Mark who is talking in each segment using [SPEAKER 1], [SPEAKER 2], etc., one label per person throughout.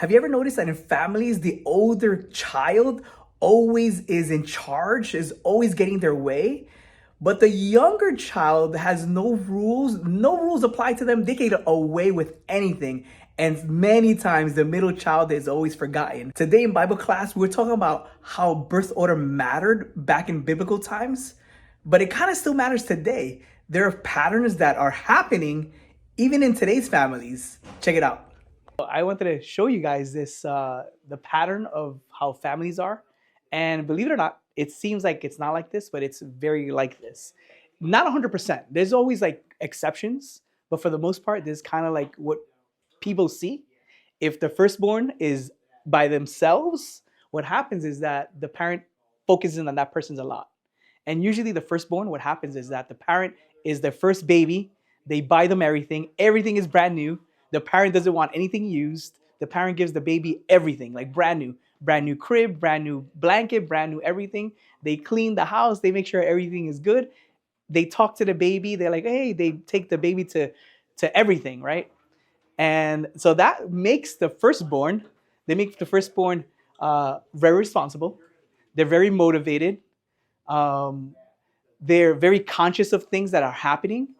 [SPEAKER 1] Have you ever noticed that in families, the older child always is in charge, is always getting their way? But the younger child has no rules apply to them. They can get away with anything. And many times the middle child is always forgotten. Today in Bible class, we're talking about how birth order mattered back in biblical times, but it kind of still matters today. There are patterns that are happening even in today's families. Check it out. I wanted to show you guys this the pattern of how families are, and believe it or not, it seems like it's not like this, but it's very like this. Not 100%. There's always like exceptions, but for the most part, this is kind of like what people see. If the firstborn is by themselves, what happens is that the parent focuses on that person a lot. And usually the firstborn, what happens is that the parent is their first baby. They buy them everything. Everything is brand new. The parent doesn't want anything used. The parent gives the baby everything, like brand new crib, brand new blanket, brand new everything. They clean the house. They make sure everything is good. They talk to the baby. They're like, hey, they take the baby to everything, right? And so that makes the firstborn, they make the firstborn very responsible. They're very motivated. Um, they're very conscious of things that are happening.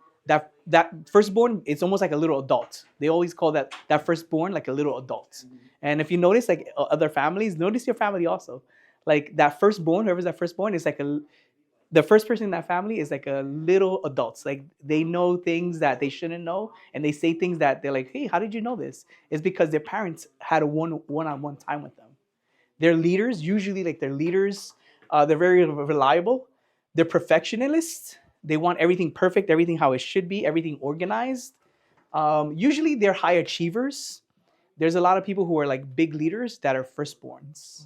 [SPEAKER 1] That firstborn, it's almost like a little adult. They always call that firstborn like a little adult. And if you notice, like other families, notice your family also. Like that firstborn, whoever's that firstborn, is like the first person in that family is like a little adults. Like they know things that they shouldn't know, and they say things that they're like, "Hey, how did you know this?" It's because their parents had a one-on-one time with them. They're leaders, usually like they're leaders. They're very reliable. They're perfectionists. They want everything perfect, everything how it should be, everything organized. Usually they're high achievers. There's a lot of people who are like big leaders that are firstborns.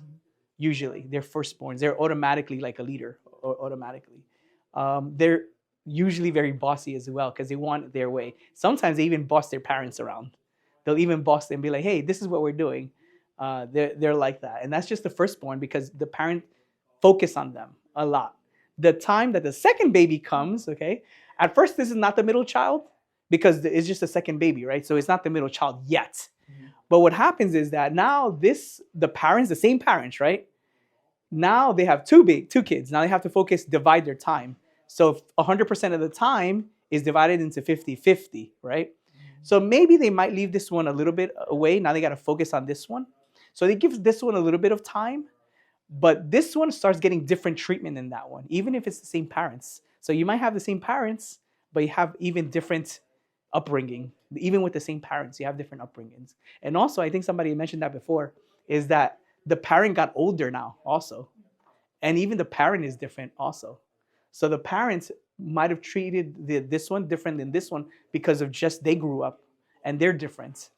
[SPEAKER 1] Usually they're firstborns. They're automatically like a leader, automatically. They're usually very bossy as well because they want their way. Sometimes they even boss their parents around. They'll even boss them and be like, hey, this is what we're doing. They're like that. And that's just the firstborn because the parent focus on them a lot. The time that the second baby comes, okay, at first this is not the middle child because it's just a second baby, right? So it's not the middle child yet. But what happens is that now the parents, the same parents, right? Now they have two kids. Now they have to divide their time. So 100% of the time is divided into 50-50, right? So maybe they might leave this one a little bit away. Now they got to focus on this one. So they give this one a little bit of time, but this one starts getting different treatment than that one, even if it's the same parents. So you might have the same parents, but you have even different upbringing. Even with the same parents, you have different upbringings. And also, I think somebody mentioned that before, is that the parent got older now also. And even the parent is different also. So the parents might have treated this one different than this one because of just they grew up and they're different.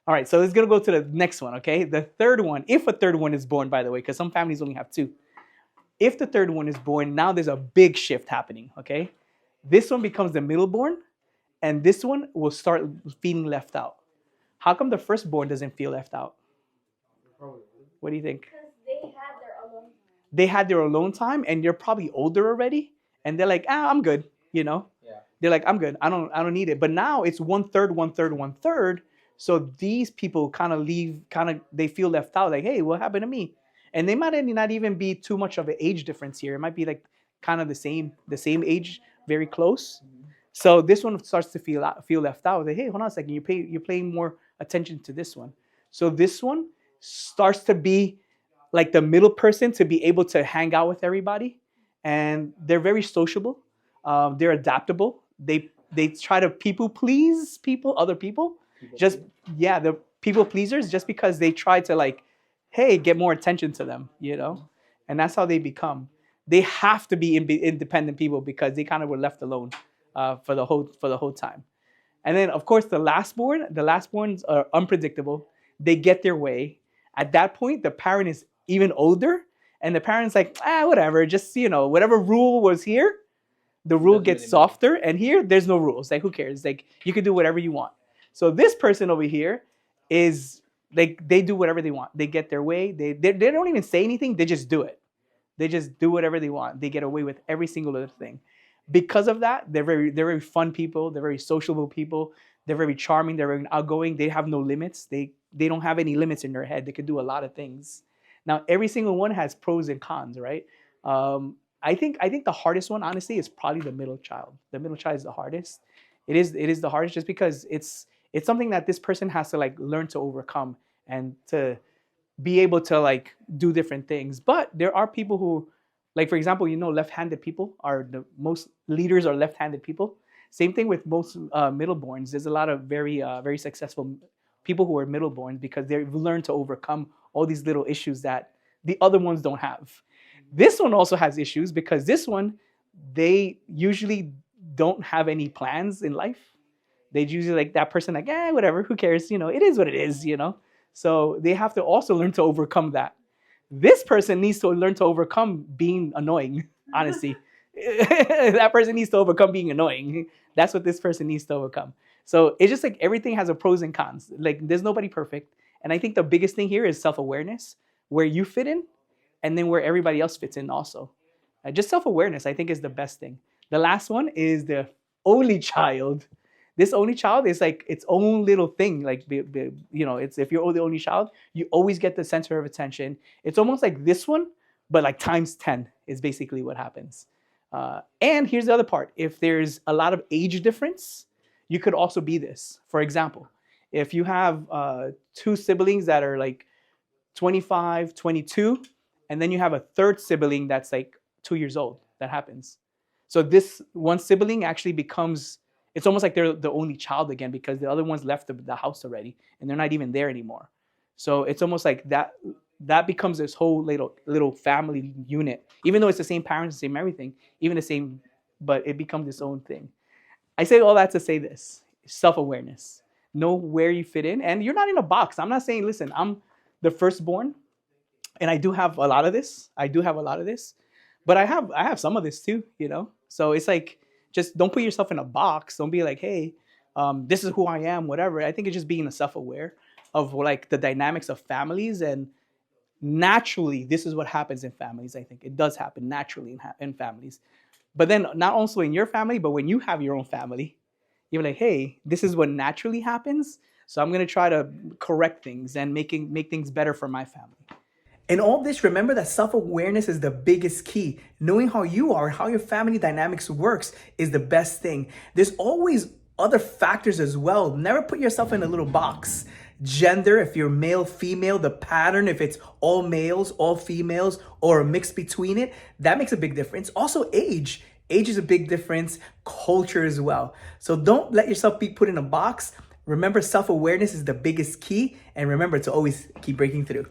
[SPEAKER 1] All right, so let's go to the next one, okay? The third one, if a third one is born, by the way, because some families only have two. If the third one is born, now there's a big shift happening, okay? This one becomes the middleborn, and this one will start feeling left out. How come the firstborn doesn't feel left out? What do you think?
[SPEAKER 2] Because they had their alone.
[SPEAKER 1] They had their alone time, and they're probably older already, and they're like, I'm good, you know?
[SPEAKER 3] Yeah.
[SPEAKER 1] They're like, I'm good. I don't need it. But now it's one third, one third, one third. So these people kind of they feel left out. Like, hey, what happened to me? And they might not even be too much of an age difference here. It might be like kind of the same age, very close. So this one starts to feel left out. Like, hey, hold on a second. You're paying more attention to this one. So this one starts to be like the middle person to be able to hang out with everybody, and they're very sociable. They're adaptable. They try to people please other people. The people pleasers just because they try to like, hey, get more attention to them, you know, and that's how they become. They have to be independent people because they kind of were left alone for the whole time. And then of course the lastborns are unpredictable. They get their way. At that point, the parent is even older, and the parent's like, whatever, just whatever rule was here, the rule gets softer, and here there's no rules. Like, who cares? Like, you can do whatever you want. So this person over here is like, they do whatever they want. They get their way. They don't even say anything. They just do it. They just do whatever they want. They get away with every single other thing. Because of that, they're very fun people. They're very sociable people. They're very charming. They're very outgoing. They have no limits. They don't have any limits in their head. They could do a lot of things. Now, every single one has pros and cons, right? I think the hardest one, honestly, is probably the middle child. The middle child is the hardest. It is the hardest just because it's something that this person has to like learn to overcome and to be able to like do different things. But there are people who, like for example, left-handed people are the most leaders are left-handed people. Same thing with most middleborns. There's a lot of very successful people who are middleborns because they've learned to overcome all these little issues that the other ones don't have. This one also has issues because this one, they usually don't have any plans in life. They usually like that person like, whatever, who cares? It is what it is. So they have to also learn to overcome that. This person needs to learn to overcome being annoying, honestly. That person needs to overcome being annoying. That's what this person needs to overcome. So it's just like everything has a pros and cons. Like there's nobody perfect. And I think the biggest thing here is self-awareness, where you fit in and then where everybody else fits in also. Just self-awareness, I think, is the best thing. The last one is the only child. This only child is like its own little thing. Like, it's if you're the only child, you always get the center of attention. It's almost like this one, but like times 10 is basically what happens. And here's the other part. If there's a lot of age difference, you could also be this. For example, if you have two siblings that are like 25, 22, and then you have a third sibling that's like 2 years old, that happens. So this one sibling actually becomes, it's almost like they're the only child again because the other ones left the house already and they're not even there anymore. So it's almost like that becomes this whole little family unit. Even though it's the same parents, the same everything, even the same, but it becomes its own thing. I say all that to say this: self-awareness. Know where you fit in, and you're not in a box. I'm not saying, listen, I'm the firstborn, and I do have a lot of this. But I have some of this too, So it's like, just don't put yourself in a box. Don't be like, hey, this is who I am, whatever. I think it's just being self-aware of like the dynamics of families, and naturally, this is what happens in families. I think it does happen naturally in families. But then not also in your family, but when you have your own family, you're like, hey, this is what naturally happens. So I'm going to try to correct things and make things better for my family. In all this, remember that self-awareness is the biggest key. Knowing how you are, how your family dynamics works is the best thing. There's always other factors as well. Never put yourself in a little box. Gender, if you're male, female, the pattern, if it's all males, all females, or a mix between it, that makes a big difference. Also age. Age is a big difference. Culture as well. So don't let yourself be put in a box. Remember, self-awareness is the biggest key. And remember to always keep breaking through.